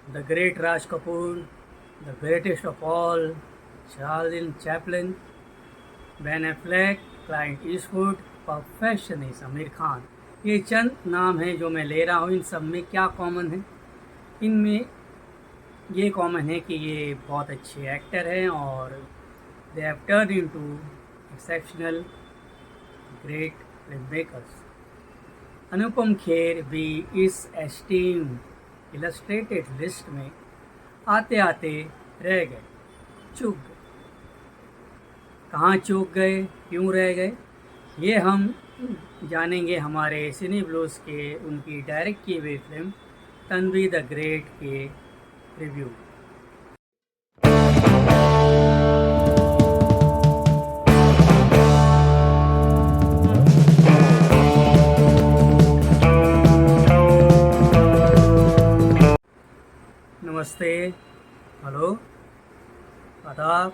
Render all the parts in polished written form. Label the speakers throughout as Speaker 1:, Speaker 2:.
Speaker 1: the great Raj Kapoor, the greatest of all, Charlie Chaplin, Ben Affleck, client Eastwood, perfectionist Aamir Khan. ये चंद नाम हैं जो मैं ले रहा हूँ। इन सब में क्या कॉमन है? इनमें ये कॉमन है कि ये बहुत अच्छे एक्टर हैं और they have turn into exceptional great film makers. Anupam Kher भी इस एस्टीम इलस्ट्रेटेड लिस्ट में आते आते रह गए, चूक गए। कहाँ चूक गए, क्यों रह गए, ये हम जानेंगे हमारे सिनी ब्लूज़ के उनकी डायरेक्ट की हुई फिल्म तन्वी द ग्रेट के रिव्यू। नमस्ते, हेलो, आदाब,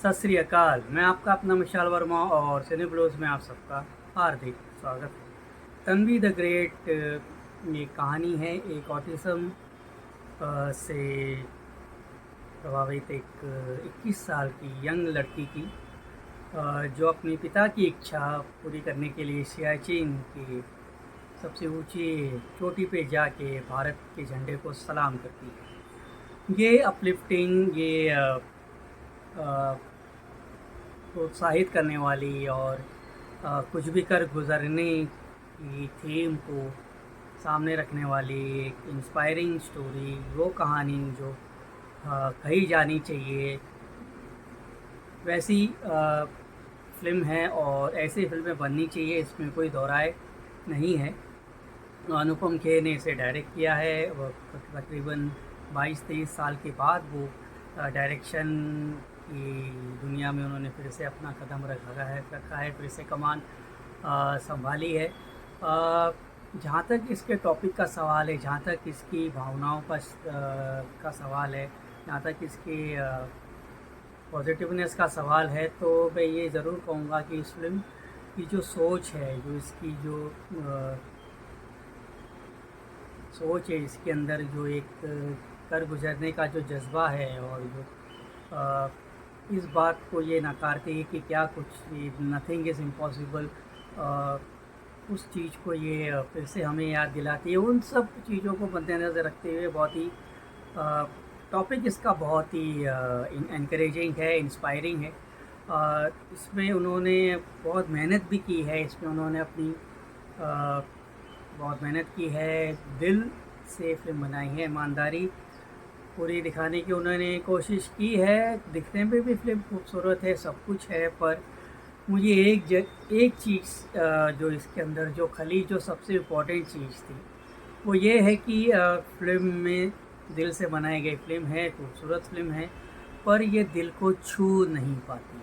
Speaker 1: सत श्री अकाल। मैं आपका अपना विशाल वर्मा और सिने ब्लूज़ में आप सबका हार्दिक स्वागत है। तन्वी द ग्रेट ये कहानी है एक ऑटिज़म से प्रभावित एक 21 साल की यंग लड़की की, जो अपने पिता की इच्छा पूरी करने के लिए सियाचिन की सबसे ऊंची चोटी पे जाके भारत के झंडे को सलाम करती है। ये अपलिफ्टिंग, ये प्रोत्साहित करने वाली और कुछ भी कर गुजरने की थीम को सामने रखने वाली एक इंस्पायरिंग स्टोरी, वो कहानी जो कही जानी चाहिए वैसी फिल्म है और ऐसी फिल्में बननी चाहिए, इसमें कोई दो राय नहीं है। अनुपम खेर ने इसे डायरेक्ट किया है। वो तकरीबन 22-23 साल के बाद वो डायरेक्शन की दुनिया में उन्होंने फिर से अपना कदम रखा है, फिर से कमान संभाली है। जहाँ तक इसके टॉपिक का सवाल है, जहाँ तक इसकी भावनाओं का सवाल है, जहाँ तक इसकी पॉजिटिवनेस का सवाल है, तो मैं ये ज़रूर कहूँगा कि इस फिल्म की जो सोच है, जो इसकी जो सोच है, इसके अंदर जो एक कर गुजरने का जो जज्बा है और जो इस बात को ये नकारती है कि क्या कुछ नथिंग इज़ इम्पॉसिबल, उस चीज़ को ये फिर से हमें याद दिलाती है। उन सब चीज़ों को मद्देनज़र रखते हुए बहुत ही टॉपिक इसका बहुत ही इनकरेजिंग है, इंस्पायरिंग है। इसमें उन्होंने बहुत मेहनत भी की है, इसमें उन्होंने अपनी बहुत मेहनत की है, दिल से फिल्म बनाई है, ईमानदारी पूरी दिखाने की उन्होंने कोशिश की है। दिखने में भी फिल्म खूबसूरत है, सब कुछ है, पर मुझे एक चीज़ जो इसके अंदर जो खली, जो सबसे इम्पोर्टेंट चीज़ थी, वो ये है कि फिल्म में दिल से बनाई गई फिल्म है, खूबसूरत फिल्म है, पर ये दिल को छू नहीं पाती।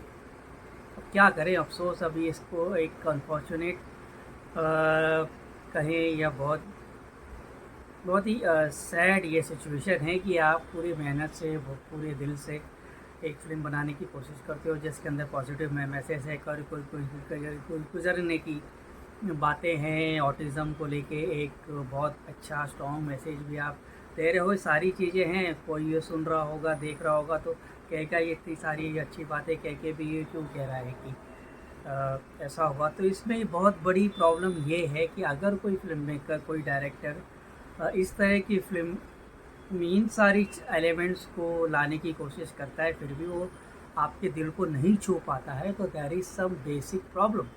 Speaker 1: अब क्या करें, अफसोस, अभी इसको एक अनफॉर्चुनेट कहें या बहुत बहुत ही सैड ये सिचुएशन है कि आप पूरी मेहनत से, पूरे दिल से एक फ़िल्म बनाने की कोशिश करते हो जिसके अंदर पॉजिटिव मैसेज है, कोई गुजरने की बातें हैं, ऑटिज़म को लेके एक बहुत अच्छा स्ट्रॉन्ग मैसेज भी आप दे रहे हो। सारी चीज़ें हैं, कोई ये सुन रहा होगा, देख रहा होगा तो कहेगा ये इतनी सारी अच्छी बातें कह के भी ये क्यों कह रहा है कि ऐसा हुआ। तो इसमें बहुत बड़ी प्रॉब्लम ये है कि अगर कोई फिल्म मेकर, कोई डायरेक्टर इस तरह की फिल्म में इन सारी एलिमेंट्स को लाने की कोशिश करता है, फिर भी वो आपके दिल को नहीं छू पाता है, तो there is some basic problem.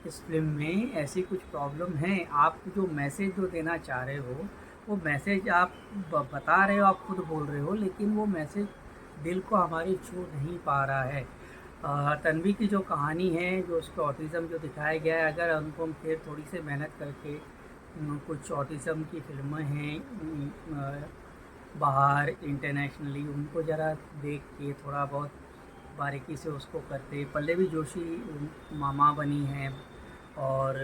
Speaker 1: इस फिल्म में ऐसी कुछ प्रॉब्लम है। आप जो मैसेज जो देना चाह रहे हो, वो मैसेज आप बता रहे हो, आप खुद बोल रहे हो, लेकिन वो मैसेज दिल को हमारे छू नहीं पा रहा है। तन्वी की जो कहानी है, जो उसका ऑटिज़म जो दिखाया गया है, अगर अनुपम खेर थोड़ी सी मेहनत करके कुछ ऑटिज़म की फिल्में हैं बाहर इंटरनेशनली, उनको ज़रा देख के थोड़ा बहुत बारीकी से उसको करते। पल्लवी जोशी मामा बनी हैं और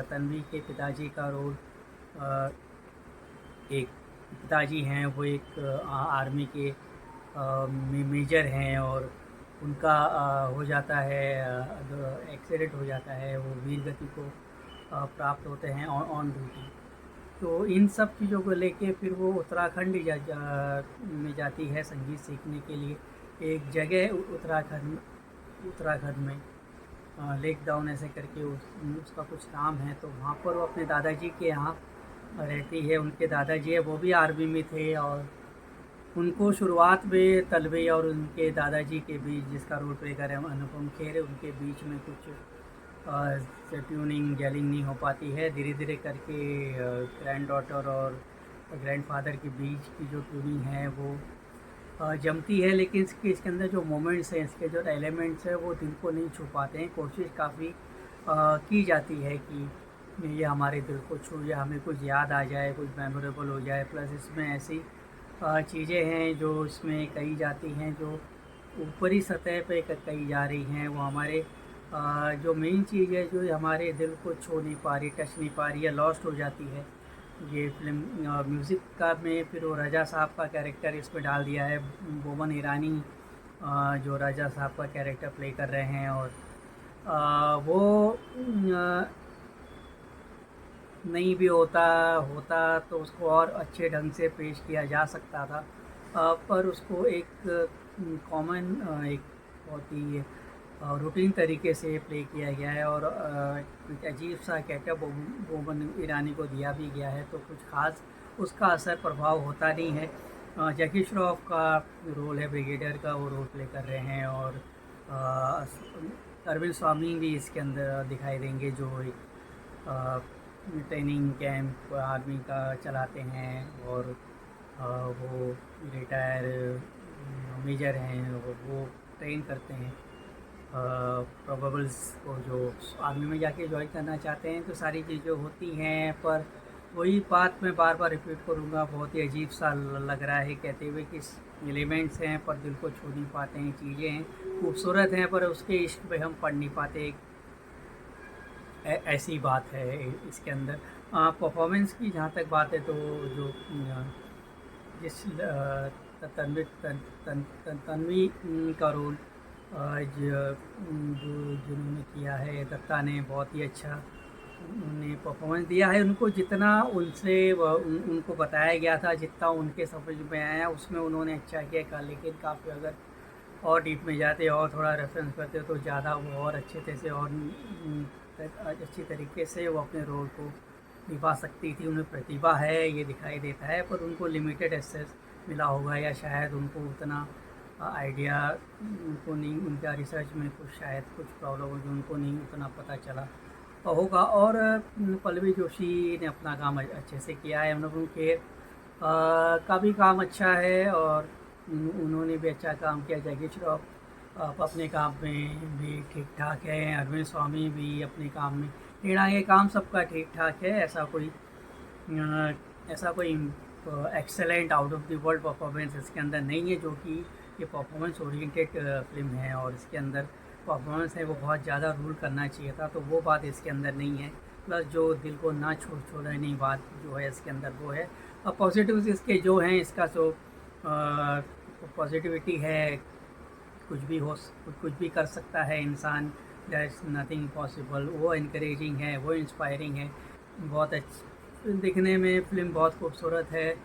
Speaker 1: तन्वी के पिताजी का रोल, एक पिताजी हैं, वो एक आर्मी के मेजर हैं और उनका हो जाता है, एक्सीडेंट हो जाता है, वो वीर गति को प्राप्त होते हैं ऑन ड्यूटी। तो इन सब चीज़ों को लेके फिर वो उत्तराखंड में जाती है संगीत सीखने के लिए। एक जगह उत्तराखंड उत्तराखंड में लेक डाउन ऐसे करके उसका कुछ नाम है, तो वहाँ पर वो अपने दादाजी के यहाँ रहती है। उनके दादाजी है वो भी आर्मी में थे, और उनको शुरुआत में तलवे और उनके दादाजी के बीच, जिसका रोल प्ले कर रहे हैं अनुपम खेर, उनके बीच में कुछ ट्यूनिंग जेलिंग नहीं हो पाती है। धीरे धीरे करके ग्रैंड डॉटर और ग्रैंड फादर के बीच की जो ट्यूनिंग है वो जमती है, लेकिन इसके अंदर जो मोमेंट्स हैं, इसके जो एलिमेंट्स हैं वो दिल को नहीं छू पाते हैं। कोशिश काफ़ी की जाती है कि ये हमारे दिल को छू जाए, हमें कुछ याद आ जाए, कुछ मेमोरेबल हो जाए। प्लस इसमें ऐसी चीज़ें हैं जो इसमें कही जाती हैं जो ऊपरी सतह पे कही जा रही हैं, वो हमारे जो मेन चीज़ है जो हमारे दिल को छू नहीं पा रही, टच नहीं पा रही है, लॉस्ट हो जाती है। ये फिल्म म्यूज़िक का में फिर वो राजा साहब का कैरेक्टर इसमें डाल दिया है। बोमन ईरानी जो राजा साहब का कैरेक्टर प्ले कर रहे हैं, और वो नहीं भी होता तो उसको और अच्छे ढंग से पेश किया जा सकता था, पर उसको एक कॉमन एक बहुत ही रूटीन तरीके से प्ले किया गया है, और एक अजीब सा कैरेक्टर बोमन ईरानी को दिया भी गया है, तो कुछ ख़ास उसका असर प्रभाव होता नहीं है। जैकी श्रॉफ का रोल है ब्रिगेडियर का, वो रोल प्ले कर रहे हैं, और अरविंद स्वामी भी इसके अंदर दिखाई देंगे, जो एक ट्रेनिंग कैंप आर्मी का चलाते हैं, और वो रिटायर मेजर हैं, और वो ट्रेन करते हैं प्रोबेबल्स को जो आर्मी में जाके ज्वाइन करना चाहते हैं। तो सारी चीज़ें होती हैं, पर वही बात मैं बार बार रिपीट करूँगा, बहुत ही अजीब सा लग रहा है कहते हुए कि एलिमेंट्स हैं पर दिल को छू नहीं पाते हैं, चीज़ें हैं खूबसूरत हैं पर उसके इश्क पे हम पढ़ नहीं पाते, ऐसी बात है इसके अंदर। परफॉर्मेंस की जहाँ तक बात है, तो जो जिस तन्वी का रोल जिन्होंने किया है, दत्ता ने बहुत ही अच्छा उन्होंने परफॉर्मेंस दिया है। उनको जितना उनको बताया गया था, जितना उनके समझ में आया उसमें उन्होंने अच्छा किया, लेकिन काफ़ी अगर और डीप में जाते और थोड़ा रेफरेंस करते तो ज़्यादा वो और अच्छे तरह से और अच्छी तरीके से वो अपने रोल को निभा सकती थी। उन्हें प्रतिभा है ये दिखाई देता है, पर उनको लिमिटेड एक्सेस मिला होगा, या शायद उनको उतना आइडिया उनको नहीं, उनका रिसर्च में कुछ शायद कुछ प्रॉब्लम हो जो उनको नहीं उतना पता चला होगा। और पल्लवी जोशी ने अपना काम अच्छे से किया है, अनुपम खेर का भी काम अच्छा है और उन्होंने भी अच्छा काम किया। जैकी श्रॉफ अपने काम में भी ठीक ठाक है, अरविंद स्वामी भी अपने काम में टेढ़ा है, काम सबका ठीक ठाक है। ऐसा कोई excellent out of the world performance इसके अंदर नहीं है, जो कि ये परफॉर्मेंस ओरिएंटेड फिल्म है और इसके अंदर परफॉर्मेंस है वो बहुत ज़्यादा रूल करना चाहिए था, तो वो बात इसके अंदर नहीं है। प्लस जो दिल को ना छोड़ने नहीं बात जो है इसके अंदर वो है। और पॉजिटिव्स इसके जो हैं, इसका जो पॉजिटिविटी है, कुछ भी कर सकता है इंसान, देयर इज़ नथिंग पॉसिबल, वो इनकरेजिंग है, वो इंस्पायरिंग है। बहुत अच्छी दिखने में फिल्म बहुत खूबसूरत है,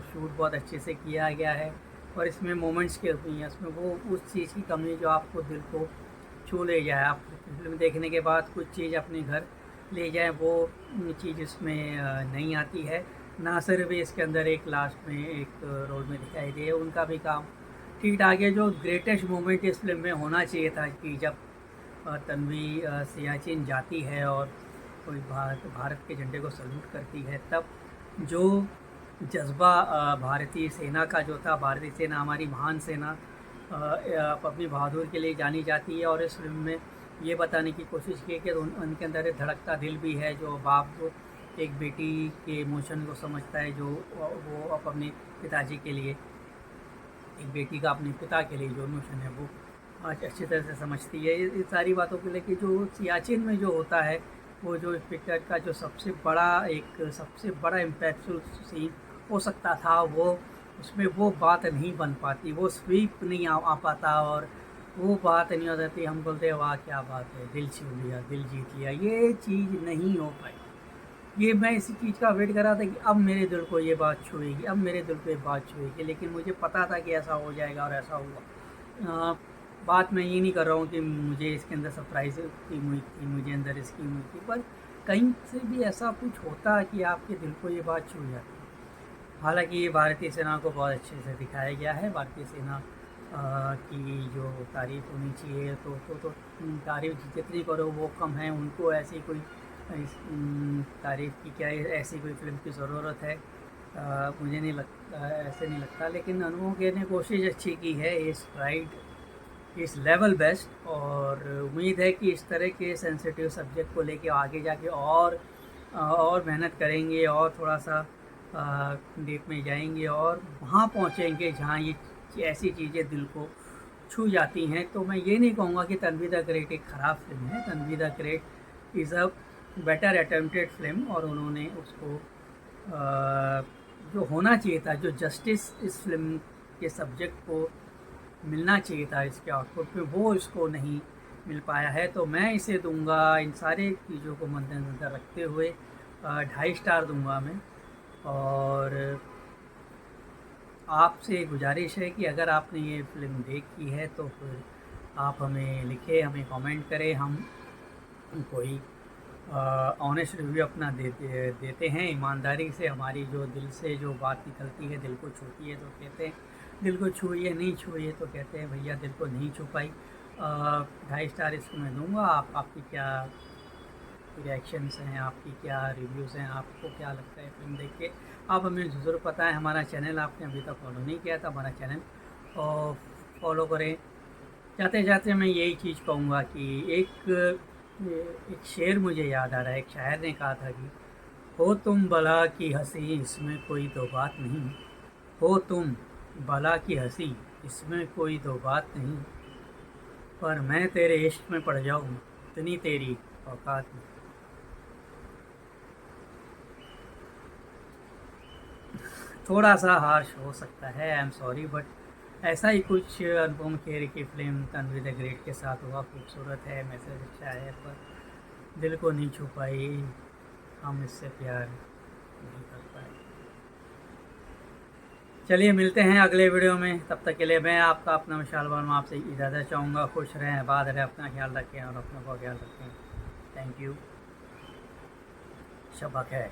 Speaker 1: शूट बहुत अच्छे से किया गया है, और इसमें मोमेंट्स की कमी है, इसमें वो उस चीज़ की कमी जो आपको दिल को छू ले जाए, आप फिल्म देखने के बाद कुछ चीज़ अपने घर ले जाए, वो चीज़ इसमें नहीं आती है। नासिर भी इसके अंदर एक लास्ट में एक रोल में दिखाई दिए, उनका भी काम ठीक ठाक है। जो ग्रेटेस्ट मोमेंट इस फिल्म में होना चाहिए था कि जब तन्वी सियाचिन जाती है और कोई भारत के झंडे को सल्यूट करती है, तब जो जज्बा भारतीय सेना का जो था, भारतीय सेना हमारी महान सेना अपनी बहादुर के लिए जानी जाती है, और इस फिल्म में ये बताने की कोशिश की कि उनके अंदर एक धड़कता दिल भी है, जो बाप जो एक बेटी के इमोशन को समझता है, जो वो अपने पिताजी के लिए, एक बेटी का अपने पिता के लिए जो इमोशन है वो आज अच्छी तरह से समझती है। ये सारी बातों को लेकर जो सियाचिन में जो होता है, वो जो पिक्चर का जो सबसे बड़ा इम्पैक्टफुल सीन हो सकता था, वो उसमें वो बात नहीं बन पाती, वो स्वीप नहीं आ पाता, और वो बात नहीं हो जाती। हम बोलते हैं वाह क्या बात है, दिल छू लिया, दिल जीत लिया, ये चीज़ नहीं हो पाई। ये मैं इसी चीज़ का वेट कर रहा था कि अब मेरे दिल को ये बात छुएगी, अब मेरे दिल को ये बात छुएगी, लेकिन मुझे पता था कि ऐसा हो जाएगा और ऐसा हुआ। बात मैं ये नहीं कर रहा हूँ कि मुझे इसके अंदर सरप्राइज़ की हुई थी, मुझे अंदर इसकी हुई थी, पर कहीं से भी ऐसा कुछ होता कि आपके दिल को ये बात छू जाती। हालांकि ये भारतीय सेना को बहुत अच्छे से दिखाया गया है। भारतीय सेना की जो तारीफ़ होनी चाहिए तो तारीफ़ जितनी करो वो कम है। उनको ऐसी कोई तारीफ़ की क्या ऐसी कोई फ़िल्म की ज़रूरत है, मुझे नहीं लगता, ऐसे नहीं लगता। लेकिन अनुभव के ने कोशिश अच्छी की है, इस राइट इस लेवल बेस्ट, और उम्मीद है कि इस तरह के सेंसिटिव सब्जेक्ट को लेके आगे जाके और मेहनत करेंगे और थोड़ा सा डीप में जाएंगे और वहाँ पहुँचेंगे जहाँ ये ऐसी चीज़ें दिल को छू जाती हैं। तो मैं ये नहीं कहूँगा कि तन्वी द ग्रेट एक ख़राब फिल्म है। Tanvi the great is a better attempted film, और उन्होंने उसको जो होना चाहिए था, जो जस्टिस इस फिल्म के सब्जेक्ट को मिलना चाहिए था इसके आउटपुट में, वो इसको नहीं मिल पाया है। तो मैं इसे दूंगा, इन सारे चीज़ों को मद्देनज़र रखते हुए 2.5 स्टार दूंगा मैं। और आपसे गुजारिश है कि अगर आपने ये फ़िल्म देखी है तो फिर आप हमें लिखें, हमें कमेंट करें। हम कोई ऑनेस्ट रिव्यू अपना देते हैं ईमानदारी से। हमारी जो दिल से जो बात निकलती है, दिल को छूती है तो कहते हैं दिल को छुई है, नहीं छुई है तो कहते हैं भैया दिल को नहीं छू पाई। 2.5 स्टार इसको मैं दूंगा। आपकी क्या रिएक्शंस हैं, आपकी क्या रिव्यूज़ हैं, आपको क्या लगता है फिल्म देख के, आप हमें ज़रूर बताएं। हमारा चैनल आपने अभी तक फॉलो नहीं किया था, हमारा चैनल फॉलो करें। जाते जाते मैं यही चीज़ कहूँगा कि एक शेर मुझे याद आ रहा है। एक शायर ने कहा था कि हो तुम भला की हंसी, इसमें कोई दो बात नहीं, हो तुम भला की हंसी, इसमें कोई दो बात नहीं, पर मैं तेरे इश्क में पड़ जाऊँ, इतनी तेरी औकात नहीं। थोड़ा सा हार्श हो सकता है, आई एम सॉरी, बट ऐसा ही कुछ अनुपम खेर की फिल्म तन्वी द ग्रेट के साथ हुआ। खूबसूरत है, मैसेज अच्छा है, पर दिल को नहीं छू पाई, हम इससे प्यार नहीं कर पाए। चलिए मिलते हैं अगले वीडियो में, तब तक के लिए मैं आपका अपना विशाल वर्मा आपसे इजाज़त चाहूँगा। खुश रहें, आबाद रहें, अपना ख्याल रखें और अपनों का ख्याल रखें। Thank you. शब बख़ैर।